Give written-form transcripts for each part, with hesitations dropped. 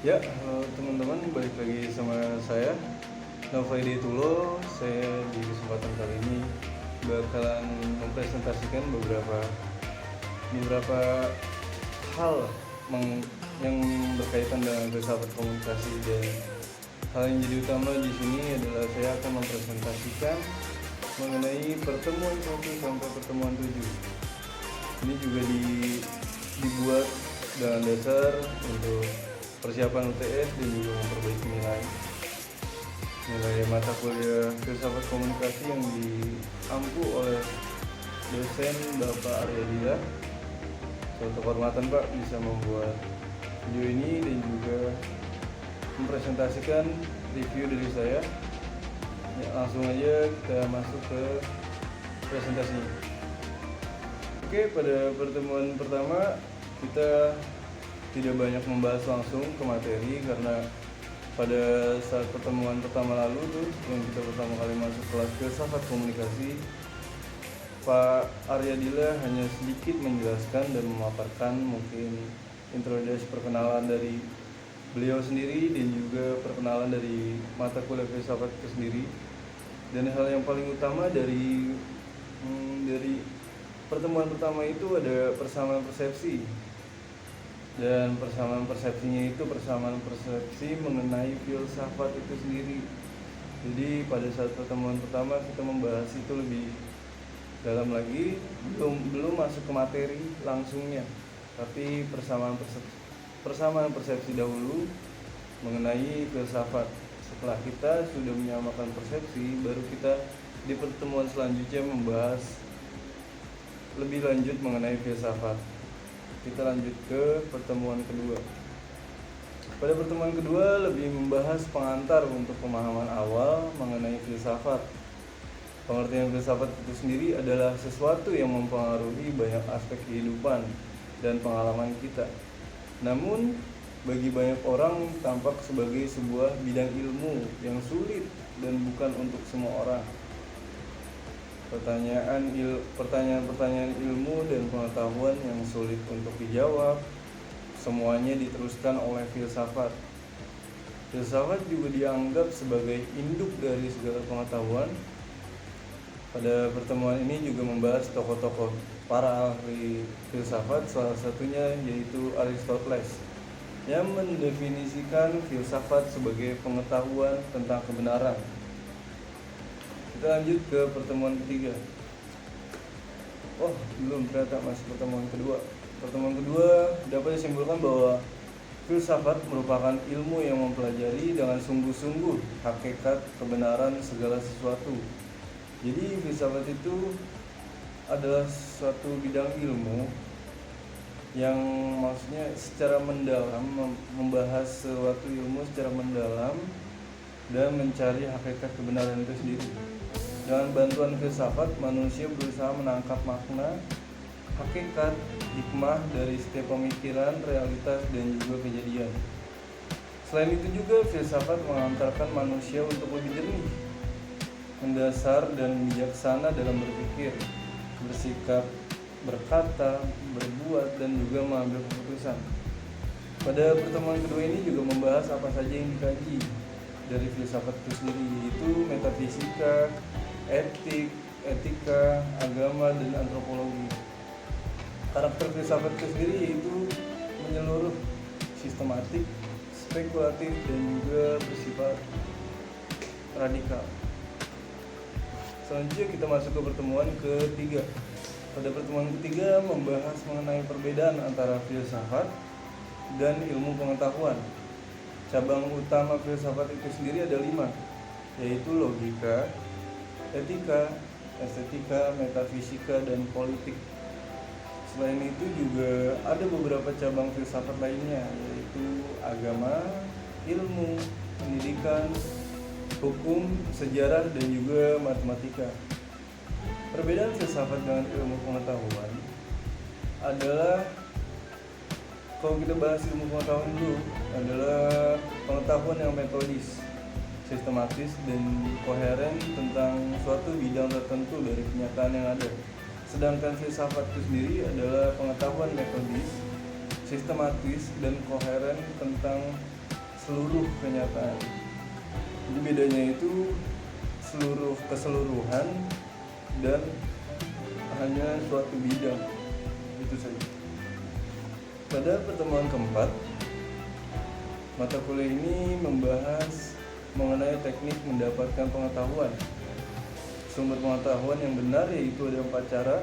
Ya, halo teman-teman, balik lagi sama saya Novaidi Tulo. Saya di kesempatan kali ini bakalan mempresentasikan beberapa hal yang berkaitan dengan filsafat komunikasi, dan hal yang jadi utama di sini adalah saya akan mempresentasikan mengenai pertemuan 1 sampai pertemuan 7. Ini juga dibuat dengan dasar untuk persiapan UTS dan juga memperbaiki nilai mata kuliah filsafat komunikasi yang diampu oleh dosen Bapak Aryadila. Suatu kehormatan Pak bisa membuat video ini dan juga mempresentasikan review dari saya. Ya, langsung aja kita masuk ke presentasinya. Oke, pada pertemuan pertama kita tidak banyak membahas langsung ke materi, karena pada saat pertemuan pertama lalu tuh yang kita pertama kali masuk kelas filsafat komunikasi, Pak Aryadila hanya sedikit menjelaskan dan memaparkan mungkin introduksi perkenalan dari beliau sendiri dan juga perkenalan dari mata kuliah filsafat itu sendiri. Dan hal yang paling utama dari pertemuan pertama itu ada persamaan persepsi. Dan persamaan persepsinya itu persamaan persepsi mengenai filsafat itu sendiri. Jadi pada saat pertemuan pertama kita membahas itu lebih dalam lagi, belum masuk ke materi langsungnya, tapi persamaan persepsi dahulu mengenai filsafat. Setelah kita sudah menyamakan persepsi, baru kita di pertemuan selanjutnya membahas lebih lanjut mengenai filsafat. Kita lanjut ke pertemuan kedua. Pada pertemuan kedua lebih membahas pengantar untuk pemahaman awal mengenai filsafat. Pengertian filsafat itu sendiri adalah sesuatu yang mempengaruhi banyak aspek kehidupan dan pengalaman kita. Namun, bagi banyak orang tampak sebagai sebuah bidang ilmu yang sulit dan bukan untuk semua orang. Pertanyaan-pertanyaan ilmu dan pengetahuan yang sulit untuk dijawab, semuanya diteruskan oleh filsafat. Filsafat juga dianggap sebagai induk dari segala pengetahuan. Pada pertemuan ini juga membahas tokoh-tokoh para ahli filsafat, salah satunya yaitu Aristoteles, yang mendefinisikan filsafat sebagai pengetahuan tentang kebenaran. Kita lanjut ke pertemuan ketiga. Belum, ternyata masih pertemuan kedua. Pertemuan kedua dapat disimpulkan bahwa filsafat merupakan ilmu yang mempelajari dengan sungguh-sungguh hakikat kebenaran segala sesuatu. Jadi filsafat itu adalah suatu bidang ilmu yang maksudnya secara mendalam membahas suatu ilmu secara mendalam dan mencari hakikat kebenaran itu sendiri. Dengan bantuan filsafat, manusia berusaha menangkap makna, hakikat, hikmah dari setiap pemikiran, realitas, dan juga kejadian. Selain itu juga filsafat mengantarkan manusia untuk lebih jernih, mendasar, dan bijaksana dalam berpikir, bersikap, berkata, berbuat, dan juga mengambil keputusan. Pada pertemuan kedua ini juga membahas apa saja yang dikaji dari filsafat itu sendiri, yaitu metafisika, etik, etika, agama, dan antropologi. Karakter filsafat itu sendiri yaitu menyeluruh, sistematik, spekulatif, dan juga bersifat radikal. Selanjutnya kita masuk ke pertemuan ketiga. Pada pertemuan ketiga membahas mengenai perbedaan antara filsafat dan ilmu pengetahuan. Cabang utama filsafat itu sendiri ada 5, yaitu logika, etika, estetika, metafisika, dan politik. Selain itu juga ada beberapa cabang filsafat lainnya, yaitu agama, ilmu, pendidikan, hukum, sejarah, dan juga matematika. Perbedaan filsafat dengan ilmu pengetahuan adalah, kalau kita bahas ilmu pengetahuan dulu, adalah pengetahuan yang metodis, sistematis, dan koheren tentang suatu bidang tertentu dari kenyataan yang ada. Sedangkan filsafat itu sendiri adalah pengetahuan metodis, sistematis, dan koheren tentang seluruh kenyataan. Jadi bedanya itu keseluruhan dan hanya suatu bidang, itu saja. Pada pertemuan keempat, mata kuliah ini membahas mengenai teknik mendapatkan pengetahuan. Sumber pengetahuan yang benar yaitu ada 4 cara.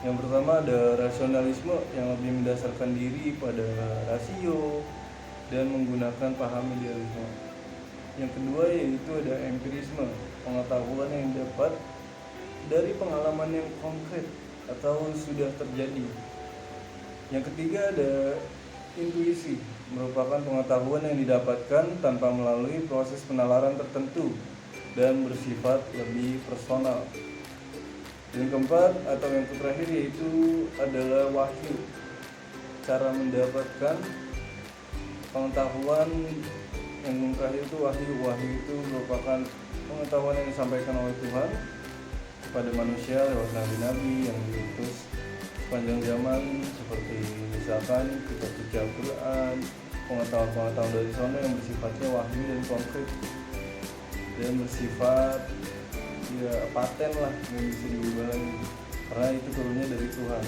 Yang pertama ada rasionalisme yang lebih mendasarkan diri pada rasio dan menggunakan paham idealisme. Yang kedua yaitu ada empirisme, pengetahuan yang dapat dari pengalaman yang konkret atau sudah terjadi. Yang ketiga ada intuisi, merupakan pengetahuan yang didapatkan tanpa melalui proses penalaran tertentu dan bersifat lebih personal. Yang keempat atau yang terakhir yaitu adalah wahyu, cara mendapatkan pengetahuan. Yang terakhir itu wahyu itu merupakan pengetahuan yang disampaikan oleh Tuhan kepada manusia lewat nabi-nabi yang diutus sepanjang zaman, seperti misalkan kita baca Al-Quran, pengetahuan dari sana yang bersifatnya wahyu dan konkret dan bersifat ya paten lah, yang bisa diubah lagi karena itu turunnya dari Tuhan.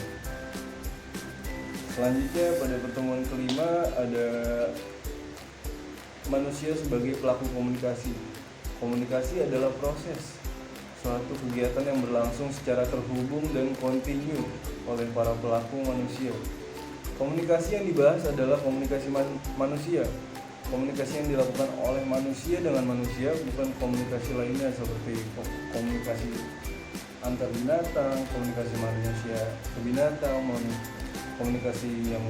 Selanjutnya pada pertemuan kelima ada manusia sebagai pelaku komunikasi. Komunikasi adalah proses suatu kegiatan yang berlangsung secara terhubung dan kontinu oleh para pelaku manusia. Komunikasi yang dibahas adalah komunikasi manusia. Komunikasi yang dilakukan oleh manusia dengan manusia, bukan komunikasi lainnya seperti komunikasi antar binatang, komunikasi manusia ke binatang, komunikasi yang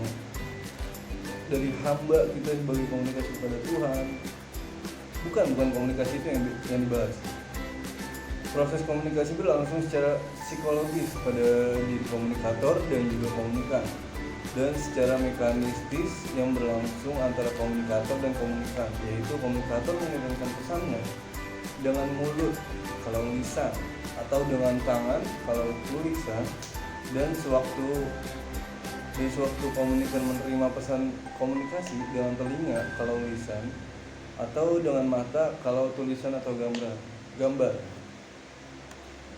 dari hamba kita sebagai komunikasi kepada Tuhan. Bukan komunikasi itu yang dibahas. Proses komunikasi berlangsung secara psikologis pada diri komunikator dan juga komunikan, dan secara mekanistis yang berlangsung antara komunikator dan komunikan, yaitu komunikator mengirimkan pesannya dengan mulut kalau lisan, atau dengan tangan kalau tulisan, dan sewaktu komunikan menerima pesan komunikasi dengan telinga kalau lisan, atau dengan mata kalau tulisan atau gambar.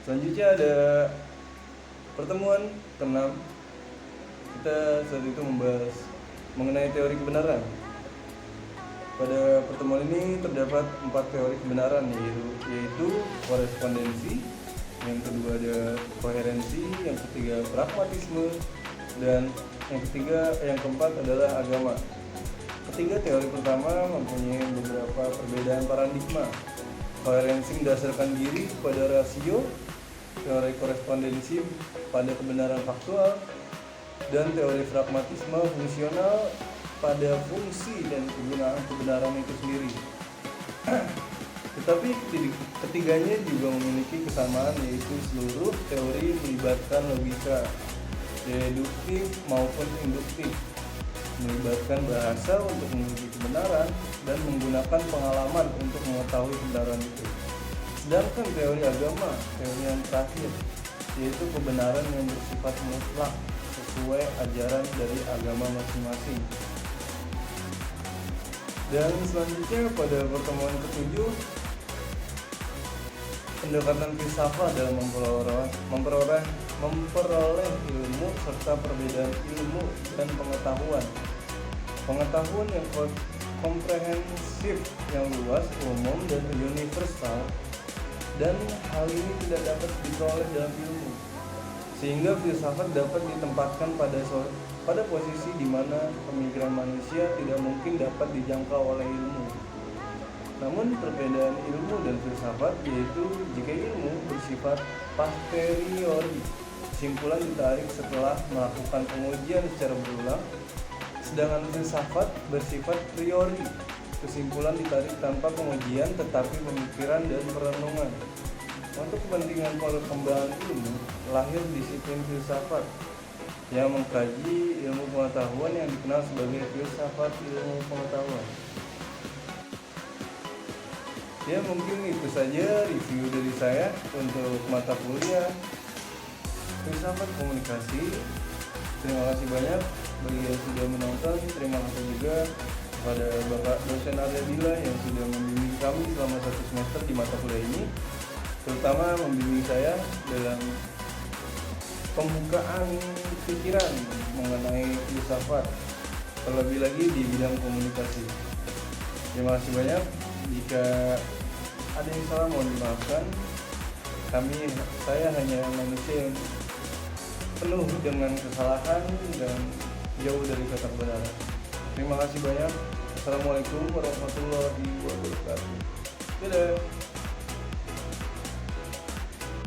Selanjutnya ada pertemuan ke-6. Kita saat itu membahas mengenai teori kebenaran. Pada pertemuan ini terdapat 4 teori kebenaran, yaitu korespondensi, yang kedua ada koherensi, yang ketiga pragmatisme, dan yang keempat adalah agama. Ketiga teori pertama mempunyai beberapa perbedaan paradigma. Koherensi mendasarkan diri pada rasio, teori korespondensi pada kebenaran faktual, dan teori pragmatisme fungsional pada fungsi dan kegunaan kebenaran itu sendiri. Tetapi ketiganya juga memiliki kesamaan, yaitu seluruh teori melibatkan logika, deduktif maupun induktif, melibatkan bahasa untuk menguji kebenaran dan menggunakan pengalaman untuk mengetahui kebenaran itu. Sedangkan teori agama, teori yang terakhir, yaitu kebenaran yang bersifat mutlak sesuai ajaran dari agama masing-masing. Dan selanjutnya pada pertemuan ke-7, pendekatan filsafat dalam memperoleh ilmu serta perbedaan ilmu dan pengetahuan. Pengetahuan yang komprehensif, yang luas, umum, dan universal, dan hal ini tidak dapat diperoleh dalam ilmu, sehingga filsafat dapat ditempatkan pada posisi di mana pemikiran manusia tidak mungkin dapat dijangkau oleh ilmu. Namun perbedaan ilmu dan filsafat yaitu jika ilmu bersifat posteriori, kesimpulan ditarik setelah melakukan pengujian secara berulang, sedangkan filsafat bersifat priori, kesimpulan ditarik tanpa pengujian tetapi pemikiran dan perenungan. Untuk kepentingan perkembangan ilmu, lahir disiplin filsafat yang mengkaji ilmu pengetahuan yang dikenal sebagai filsafat ilmu pengetahuan. Ya, mungkin itu saja review dari saya untuk mata kuliah filsafat komunikasi. Terima kasih banyak bagi yang sudah menonton. Terima kasih juga kepada Bapak dosen Arya Dila yang sudah membimbing kami selama 1 semester di mata kuliah ini, terutama membimbing saya dalam pembukaan pikiran mengenai filsafat, terlebih lagi di bidang komunikasi. Terima kasih banyak. Jika ada yang salah mohon dimaafkan. Saya hanya manusia yang penuh dengan kesalahan dan jauh dari kata kebenaran. Terima kasih banyak. Assalamualaikum warahmatullahi wabarakatuh. Dadah.